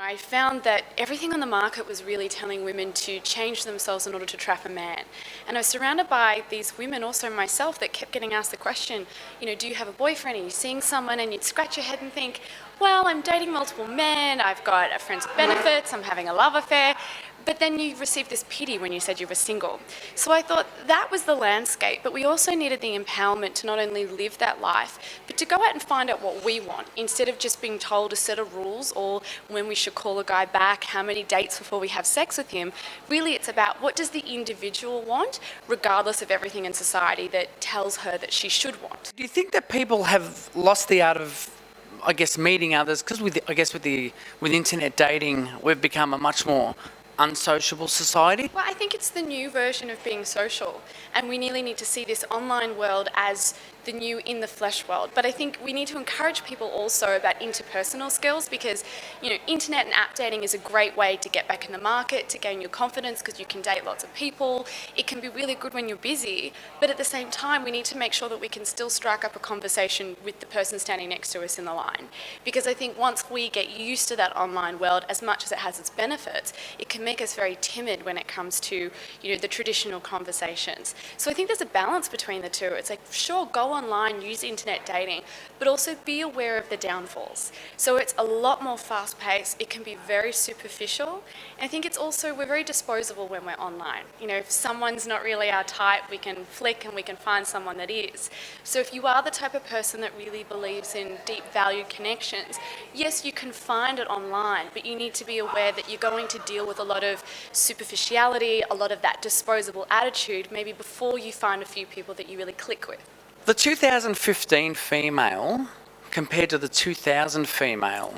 I found that everything on the market was really telling women to change themselves in order to trap a man. And I was surrounded by these women, also myself, that kept getting asked the question, do you have a boyfriend? Are you seeing someone? And you'd scratch your head and think, well, I'm dating multiple men, I've got a friends with benefits, I'm having a love affair. But then you received this pity when you said you were single. So I thought that was the landscape, but we also needed the empowerment to not only live that life, but to go out and find out what we want, instead of just being told a set of rules or when we should call a guy back, how many dates before we have sex with him. Really, it's about what does the individual want, regardless of everything in society that tells her that she should want. Do you think that people have lost the art of, meeting others? Because with internet dating, we've become a much more unsociable society? Well, I think it's the new version of being social, and we nearly need to see this online world as the new in the flesh world. But I think we need to encourage people also about interpersonal skills, because internet and app dating is a great way to get back in the market, to gain your confidence, because you can date lots of people. It can be really good when you're busy, but at the same time we need to make sure that we can still strike up a conversation with the person standing next to us in the line, because I think once we get used to that online world, as much as it has its benefits, it can make us very timid when it comes to the traditional conversations. So I think there's a balance between the two. It's like, sure, go online, use internet dating, but also be aware of the downfalls. So it's a lot more fast-paced, it can be very superficial, and I think it's also, we're very disposable when we're online. If someone's not really our type, we can flick and we can find someone that is. So if you are the type of person that really believes in deep valued connections, yes, you can find it online, but you need to be aware that you're going to deal with a lot of superficiality, a lot of that disposable attitude, maybe before you find a few people that you really click with. The 2015 female compared to the 2000 female,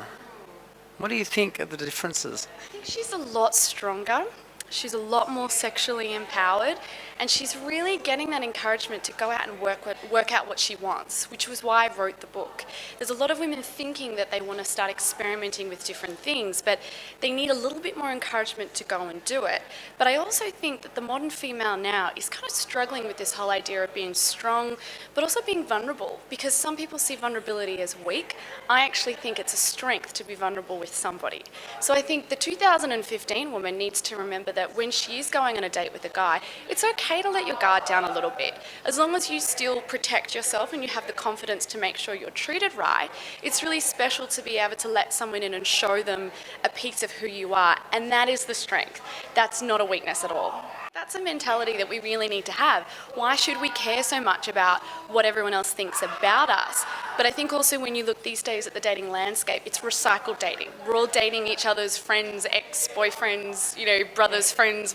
what do you think are the differences? I think she's a lot stronger. She's a lot more sexually empowered, and she's really getting that encouragement to go out and work out what she wants, which was why I wrote the book. There's a lot of women thinking that they want to start experimenting with different things, but they need a little bit more encouragement to go and do it. But I also think that the modern female now is kind of struggling with this whole idea of being strong, but also being vulnerable, because some people see vulnerability as weak. I actually think it's a strength to be vulnerable with somebody. So I think the 2015 woman needs to remember that when she is going on a date with a guy, it's okay to let your guard down a little bit. As long as you still protect yourself and you have the confidence to make sure you're treated right, it's really special to be able to let someone in and show them a piece of who you are, and that is the strength. That's not a weakness at all. That's a mentality that we really need to have. Why should we care so much about what everyone else thinks about us? But I think also when you look these days at the dating landscape, it's recycled dating. We're all dating each other's friends, ex-boyfriends, brothers, friends,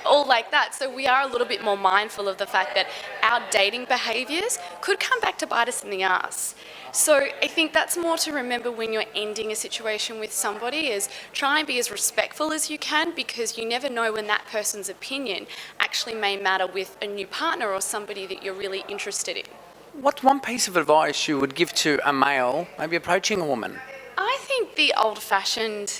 all like that. So we are a little bit more mindful of the fact that our dating behaviours could come back to bite us in the ass. So I think that's more to remember when you're ending a situation with somebody, is try and be as respectful as you can, because you never know when that person's opinion actually may matter with a new partner or somebody that you're really interested in. What's one piece of advice you would give to a male, maybe approaching a woman? I think the old-fashioned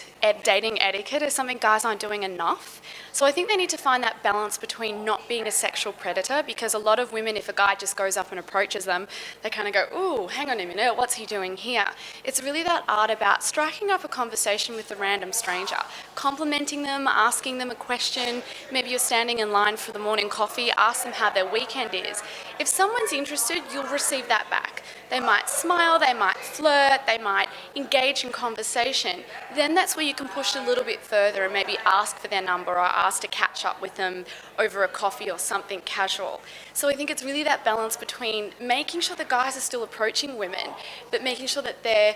dating etiquette is something guys aren't doing enough. So I think they need to find that balance between not being a sexual predator, because a lot of women, if a guy just goes up and approaches them, they kind of go, ooh, hang on a minute, what's he doing here? It's really that art about striking up a conversation with a random stranger, complimenting them, asking them a question. Maybe you're standing in line for the morning coffee, ask them how their weekend is. If someone's interested, you'll receive that back. They might smile, they might flirt, they might engage in conversation. Then that's where you can push a little bit further and maybe ask for their number or ask to catch up with them over a coffee or something casual. So I think it's really that balance between making sure the guys are still approaching women, but making sure that they're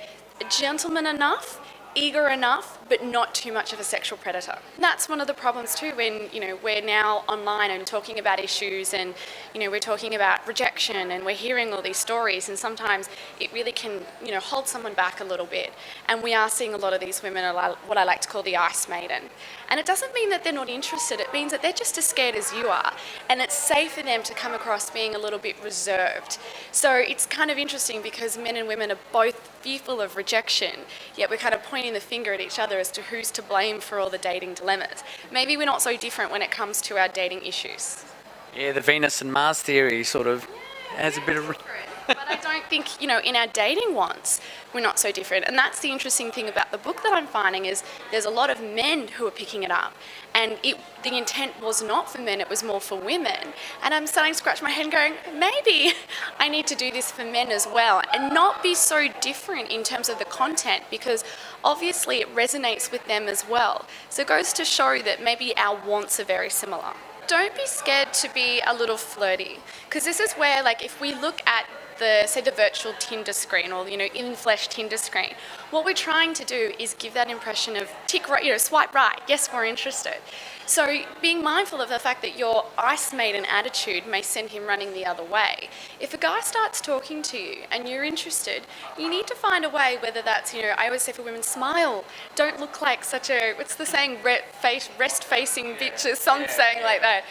gentleman enough, eager enough, but not too much of a sexual predator. And that's one of the problems too, when we're now online and talking about issues, and we're talking about rejection, and we're hearing all these stories, and sometimes it really can hold someone back a little bit. And we are seeing a lot of these women are what I like to call the ice maiden. And it doesn't mean that they're not interested, it means that they're just as scared as you are, and it's safe for them to come across being a little bit reserved. So it's kind of interesting, because men and women are both fearful of rejection, yet we're kind of pointing the finger at each other as to who's to blame for all the dating dilemmas. Maybe we're not so different when it comes to our dating issues. Yeah, the Venus and Mars theory sort of has a bit of... But I don't think, in our dating wants, we're not so different. And that's the interesting thing about the book that I'm finding is there's a lot of men who are picking it up. And the intent was not for men, it was more for women. And I'm starting to scratch my head and going, maybe I need to do this for men as well and not be so different in terms of the content because obviously it resonates with them as well. So it goes to show that maybe our wants are very similar. Don't be scared to be a little flirty because this is where, like, if we look at the virtual Tinder screen or, in-flesh Tinder screen, what we're trying to do is give that impression of tick right, swipe right, yes, we're interested. So being mindful of the fact that your ice maiden attitude may send him running the other way. If a guy starts talking to you and you're interested, you need to find a way, whether that's, I always say for women, smile. Don't look like such a, what's the saying, rest-facing bitch or some saying like that.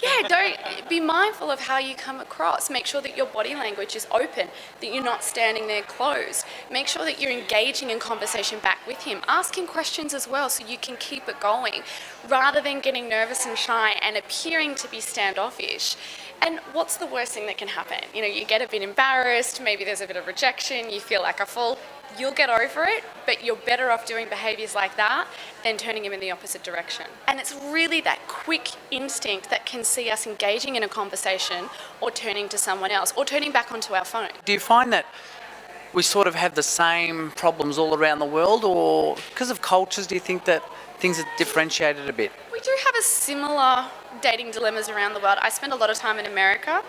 Yeah, don't be mindful of how you come across. Make sure that your body language is open, that you're not standing there closed. Make sure that you're engaging in conversation back with him. Ask him questions as well so you can keep it going rather than getting nervous and shy and appearing to be standoffish. And what's the worst thing that can happen? You get a bit embarrassed, maybe there's a bit of rejection, you feel like a fool. You'll get over it, but you're better off doing behaviours like that than turning him in the opposite direction. And it's really that quick instinct that can see us engaging in a conversation or turning to someone else or turning back onto our phone. Do you find that we sort of have the same problems all around the world, or because of cultures, do you think that things are differentiated a bit? We do have a similar dating dilemmas around the world. I spend a lot of time in America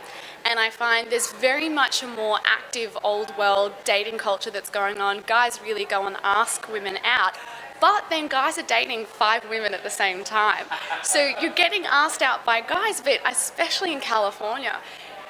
and I find there's very much a more active old world dating culture that's going on. Guys really go and ask women out, but then guys are dating 5 women at the same time. So you're getting asked out by guys, but especially in California,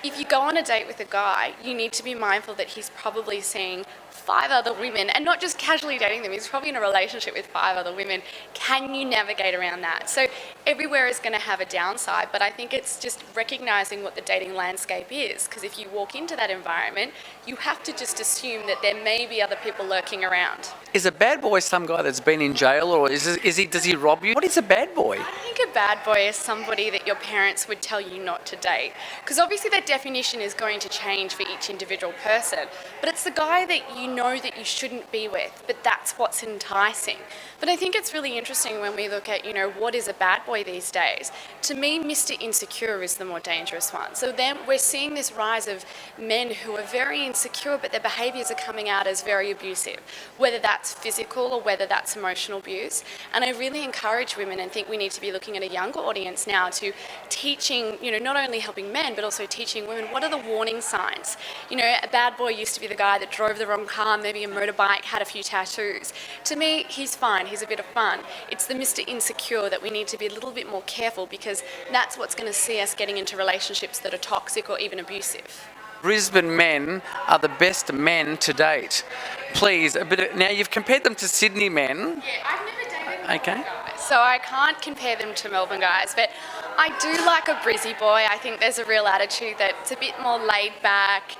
if you go on a date with a guy, you need to be mindful that he's probably seeing 5 other women and not just casually dating them. He's probably in a relationship with 5 other women. Can you navigate around that? So everywhere is going to have a downside, but I think it's just recognizing what the dating landscape is, because if you walk into that environment, you have to just assume that there may be other people lurking around. Is a bad boy some guy that's been in jail, or does he rob you? What is a bad boy? I think a bad boy is somebody that your parents would tell you not to date, because obviously that definition is going to change for each individual person, but it's the guy that you know that you shouldn't be with, but that's what's enticing. But I think it's really interesting when we look at, what is a bad boy these days. To me, Mr. Insecure is the more dangerous one. So then we're seeing this rise of men who are very insecure, but their behaviours are coming out as very abusive, whether that's physical or whether that's emotional abuse. And I really encourage women and think we need to be looking at a younger audience now to teaching, not only helping men, but also teaching women what are the warning signs. A bad boy used to be the guy that drove the wrong car, maybe a motorbike, had a few tattoos. To me, he's fine, he's a bit of fun. It's the Mr. Insecure that we need to be a little bit more careful, because that's what's going to see us getting into relationships that are toxic or even abusive. Brisbane men are the best men to date. Please, now you've compared them to Sydney men. Yeah, I've never dated Melbourne guys, so I can't compare them to Melbourne guys, but I do like a Brizzy boy. I think there's a real attitude that's a bit more laid back,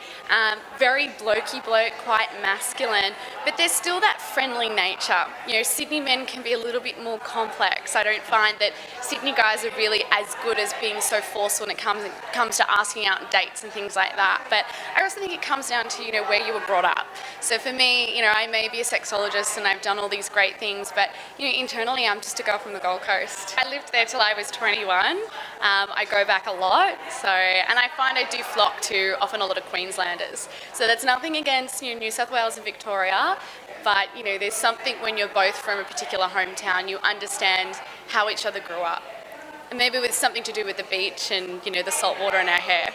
very blokey bloke, quite masculine, but there's still that friendly nature. Sydney men can be a little bit more complex. I don't find that Sydney guys are really as good as being so forceful when it comes to asking out on dates and things like that. But I also think it comes down to, where you were brought up. So for me, I may be a sexologist and I've done all these great things, but, internally I'm just a girl from the Gold Coast. I lived there till I was 21. I go back a lot, and I find I do flock to often a lot of Queenslanders. So that's nothing against New South Wales and Victoria, but there's something when you're both from a particular hometown, you understand how each other grew up. And maybe with something to do with the beach and the salt water in our hair.